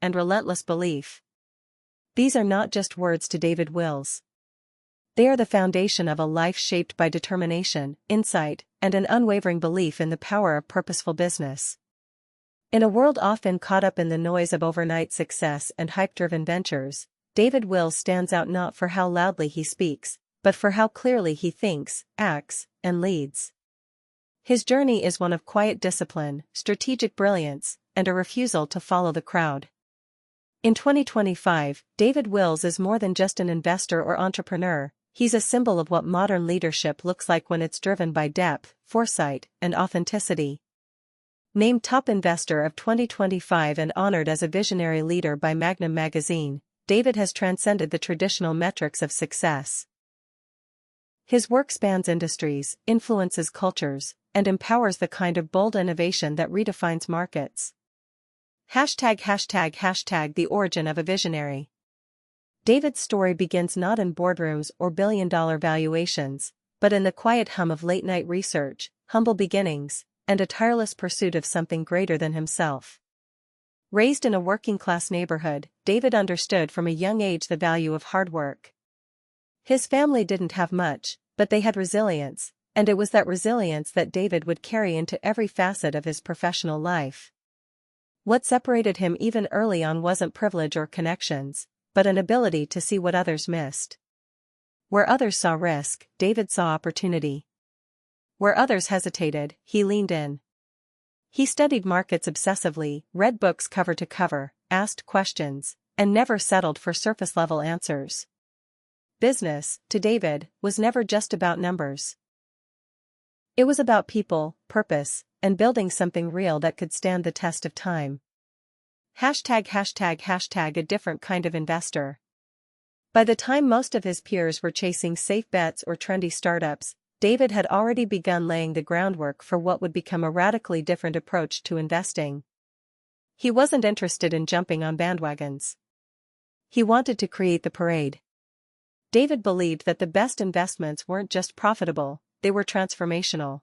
and relentless belief. These are not just words to David Wills. They are the foundation of a life shaped by determination, insight, and an unwavering belief in the power of purposeful business. In a world often caught up in the noise of overnight success and hype-driven ventures, David Wills stands out not for how loudly he speaks, but for how clearly he thinks, acts, and leads. His journey is one of quiet discipline, strategic brilliance, and a refusal to follow the crowd. In 2025, David Wills is more than just an investor or entrepreneur, he's a symbol of what modern leadership looks like when it's driven by depth, foresight, and authenticity. Named Top Investor of 2025 and honored as a visionary leader by Magnum Magazine, David has transcended the traditional metrics of success. His work spans industries, influences cultures, and empowers the kind of bold innovation that redefines markets. #### The origin of a visionary. David's story begins not in boardrooms or billion-dollar valuations, but in the quiet hum of late-night research, humble beginnings, and a tireless pursuit of something greater than himself. Raised in a working-class neighborhood, David understood from a young age the value of hard work. His family didn't have much, but they had resilience, and it was that resilience that David would carry into every facet of his professional life. What separated him even early on wasn't privilege or connections, but an ability to see what others missed. Where others saw risk, David saw opportunity. Where others hesitated, he leaned in. He studied markets obsessively, read books cover to cover, asked questions, and never settled for surface-level answers. Business, to David, was never just about numbers. It was about people, purpose, and building something real that could stand the test of time. #### A different kind of investor. By the time most of his peers were chasing safe bets or trendy startups, David had already begun laying the groundwork for what would become a radically different approach to investing. He wasn't interested in jumping on bandwagons. He wanted to create the parade. David believed that the best investments weren't just profitable, they were transformational.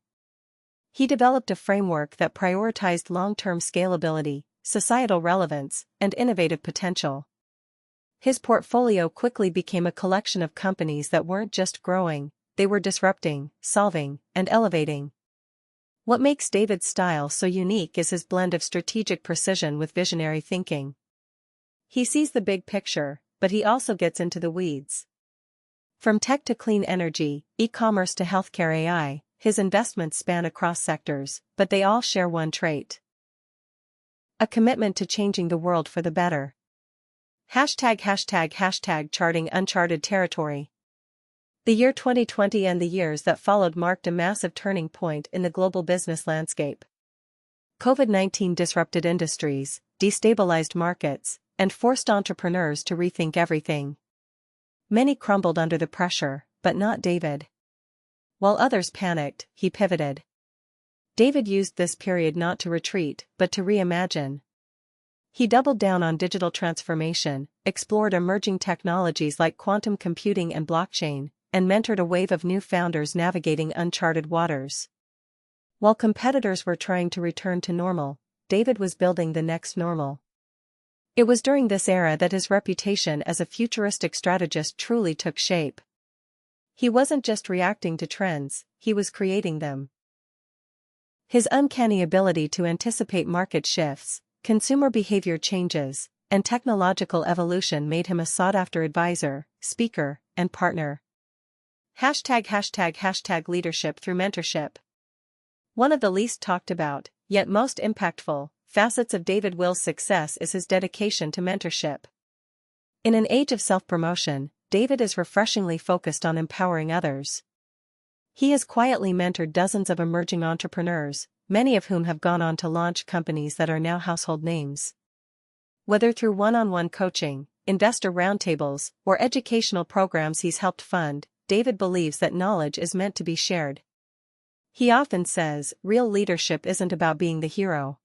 He developed a framework that prioritized long-term scalability, societal relevance, and innovative potential. His portfolio quickly became a collection of companies that weren't just growing, they were disrupting, solving, and elevating. What makes David's style so unique is his blend of strategic precision with visionary thinking. He sees the big picture, but he also gets into the weeds. From tech to clean energy, e-commerce to healthcare AI, his investments span across sectors, but they all share one trait: a commitment to changing the world for the better. #### Charting uncharted territory. The year 2020 and the years that followed marked a massive turning point in the global business landscape. COVID-19 disrupted industries, destabilized markets, and forced entrepreneurs to rethink everything. Many crumbled under the pressure, but not David. While others panicked, he pivoted. David used this period not to retreat, but to reimagine. He doubled down on digital transformation, explored emerging technologies like quantum computing and blockchain, and mentored a wave of new founders navigating uncharted waters. While competitors were trying to return to normal, David was building the next normal. It was during this era that his reputation as a futuristic strategist truly took shape. He wasn't just reacting to trends, he was creating them. His uncanny ability to anticipate market shifts, consumer behavior changes, and technological evolution made him a sought-after advisor, speaker, and partner. #### Leadership through mentorship. One of the least talked about, yet most impactful, facets of David Wills' success is his dedication to mentorship. In an age of self-promotion, David is refreshingly focused on empowering others. He has quietly mentored dozens of emerging entrepreneurs, many of whom have gone on to launch companies that are now household names. Whether through one-on-one coaching, investor roundtables, or educational programs he's helped fund, David believes that knowledge is meant to be shared. He often says, real leadership isn't about being the hero.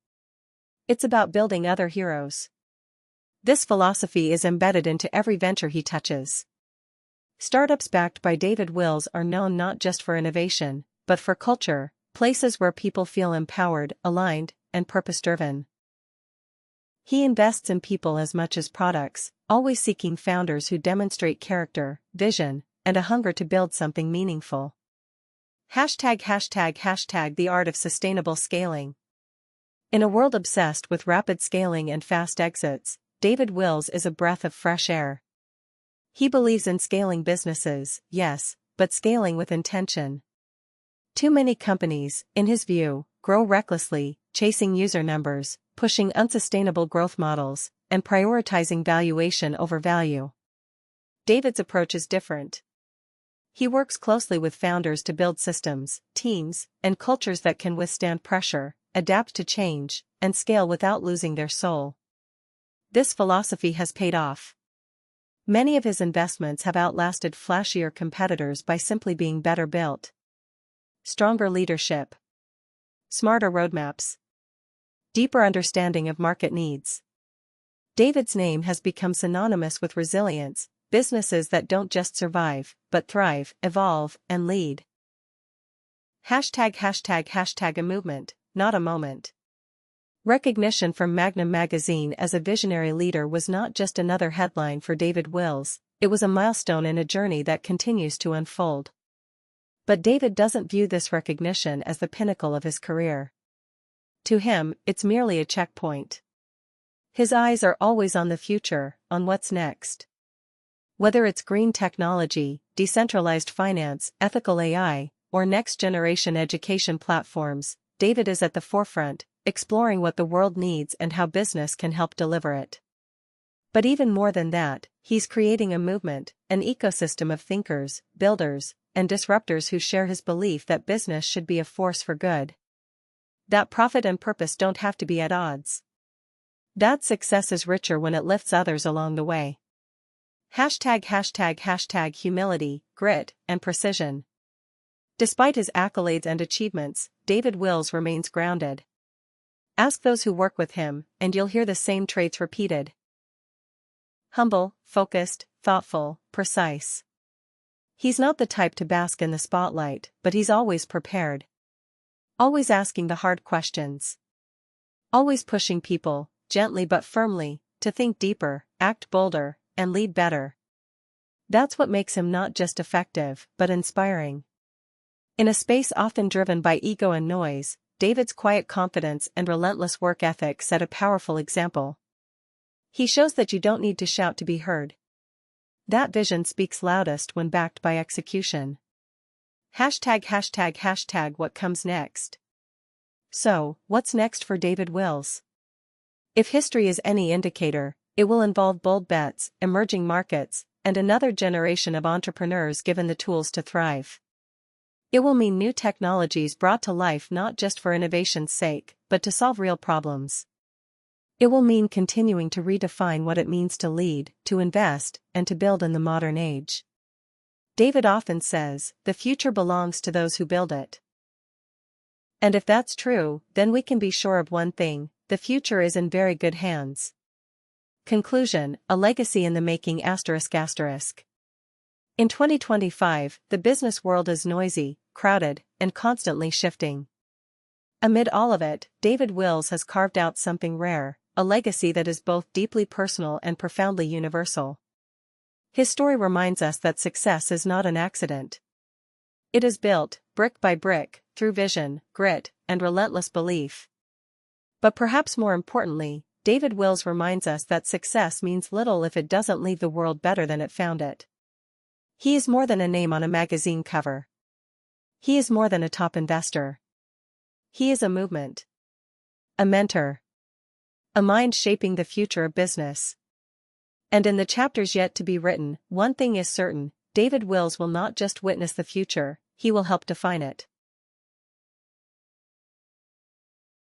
It's about building other heroes. This philosophy is embedded into every venture he touches. Startups backed by David Wills are known not just for innovation, but for culture, places where people feel empowered, aligned, and purpose-driven. He invests in people as much as products, always seeking founders who demonstrate character, vision, and a hunger to build something meaningful. The art of sustainable scaling. In a world obsessed with rapid scaling and fast exits, David Wills is a breath of fresh air. He believes in scaling businesses, yes, but scaling with intention. Too many companies, in his view, grow recklessly, chasing user numbers, pushing unsustainable growth models, and prioritizing valuation over value. David's approach is different. He works closely with founders to build systems, teams, and cultures that can withstand pressure, adapt to change, and scale without losing their soul. This philosophy has paid off. Many of his investments have outlasted flashier competitors by simply being better built. Stronger leadership. Smarter roadmaps. Deeper understanding of market needs. David's name has become synonymous with resilience, businesses that don't just survive, but thrive, evolve, and lead. #A movement, not a moment. Recognition from Magnum Magazine as a visionary leader was not just another headline for David Wills, it was a milestone in a journey that continues to unfold. But David doesn't view this recognition as the pinnacle of his career. To him, it's merely a checkpoint. His eyes are always on the future, on what's next. Whether it's green technology, decentralized finance, ethical AI, or next-generation education platforms, David is at the forefront, exploring what the world needs and how business can help deliver it. But even more than that, he's creating a movement, an ecosystem of thinkers, builders, and disruptors who share his belief that business should be a force for good. That profit and purpose don't have to be at odds. That success is richer when it lifts others along the way. Humility, grit, and precision. Despite his accolades and achievements, David Wills remains grounded. Ask those who work with him, and you'll hear the same traits repeated. Humble, focused, thoughtful, precise. He's not the type to bask in the spotlight, but he's always prepared. Always asking the hard questions. Always pushing people, gently but firmly, to think deeper, act bolder, and lead better. That's what makes him not just effective, but inspiring. In a space often driven by ego and noise, David's quiet confidence and relentless work ethic set a powerful example. He shows that you don't need to shout to be heard. That vision speaks loudest when backed by execution. What comes next? So, what's next for David Wills? If history is any indicator, it will involve bold bets, emerging markets, and another generation of entrepreneurs given the tools to thrive. It will mean new technologies brought to life not just for innovation's sake, but to solve real problems. It will mean continuing to redefine what it means to lead, to invest, and to build in the modern age. David often says, the future belongs to those who build it. And if that's true, then we can be sure of one thing, the future is in very good hands. Conclusion, a legacy in the making ***. In 2025, the business world is noisy, crowded, and constantly shifting. Amid all of it, David Wills has carved out something rare, a legacy that is both deeply personal and profoundly universal. His story reminds us that success is not an accident. It is built, brick by brick, through vision, grit, and relentless belief. But perhaps more importantly, David Wills reminds us that success means little if it doesn't leave the world better than it found it. He is more than a name on a magazine cover. He is more than a top investor. He is a movement. A mentor. A mind shaping the future of business. And in the chapters yet to be written, one thing is certain, David Wills will not just witness the future, he will help define it.